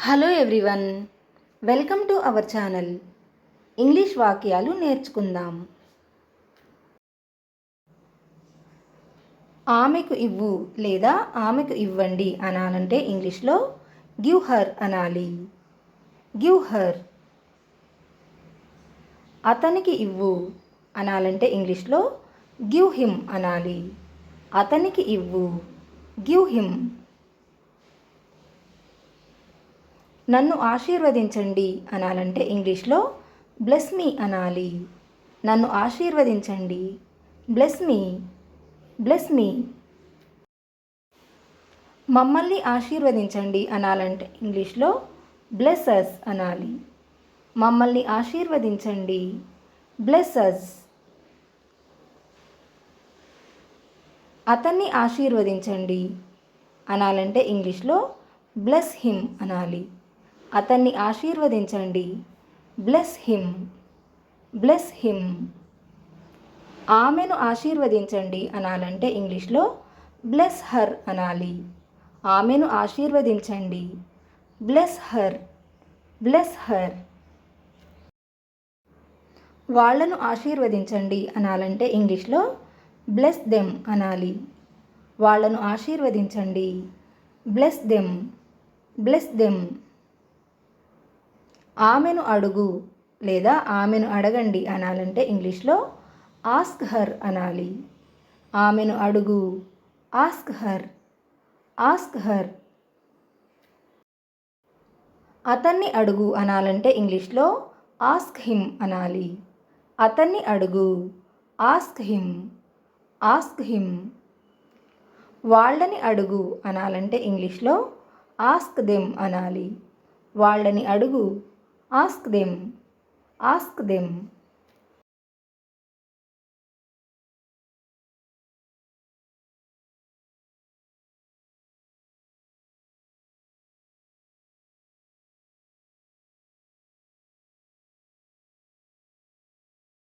Hello everyone, welcome to our channel. English వాక్యాలు నేర్చుకుందాం. ఆమెకు ఇవ్వు లేదా ఆమెకు ఇవ్వండి అనాలంటే ఇంగ్లీష్లో గివ్ హర్ అనాలి. Give her. అతనికి ఇవ్వు అనాలంటే ఇంగ్లీష్లో గివ్ హిమ్ అనాలి. అతనికి ఇవ్వు, గివ్ హిమ్. నన్ను ఆశీర్వదించండి అనాలంటే ఇంగ్లీష్లో బ్లెస్ మీ అనాలి. నన్ను ఆశీర్వదించండి, బ్లెస్ మీ, బ్లెస్ మీ. మమ్మల్ని ఆశీర్వదించండి అనాలంటే ఇంగ్లీష్లో బ్లెస్ అస్ అనాలి. మమ్మల్ని ఆశీర్వదించండి, బ్లెస్ అస్. అతన్ని ఆశీర్వదించండి అనాలంటే ఇంగ్లీష్లో బ్లెస్ హిమ్ అనాలి. అతన్ని ఆశీర్వదించండి, బ్లెస్ హిమ్, బ్లెస్ హిమ్. ఆమెను ఆశీర్వదించండి అనాలంటే ఇంగ్లీష్లో బ్లెస్ హర్ అనాలి. ఆమెను ఆశీర్వదించండి, బ్లెస్ హర్, బ్లెస్ హర్. వాళ్ళను ఆశీర్వదించండి అనాలంటే ఇంగ్లీష్లో బ్లెస్ దెమ్ అనాలి. వాళ్ళను ఆశీర్వదించండి, బ్లెస్ దెమ్, బ్లెస్ దెమ్. ఆమెను అడుగు లేదా ఆమెను అడగండి అనాలంటే ఇంగ్లీష్లో ఆస్క్ హర్ అనాలి. ఆమెను అడుగు, ఆస్క్ హర్, ఆస్క్ హర్. అతన్ని అడుగు అనాలంటే ఇంగ్లీష్లో ఆస్క్ హిమ్ అనాలి. అతన్ని అడుగు, ఆస్క్ హిమ్, ఆస్క్ హిమ్. వాళ్ళని అడుగు అనాలంటే ఇంగ్లీష్లో ఆస్క్ దెమ్ అనాలి. వాళ్ళని అడుగు, ఆస్క్ దెమ్, ఆస్క్ దెమ్.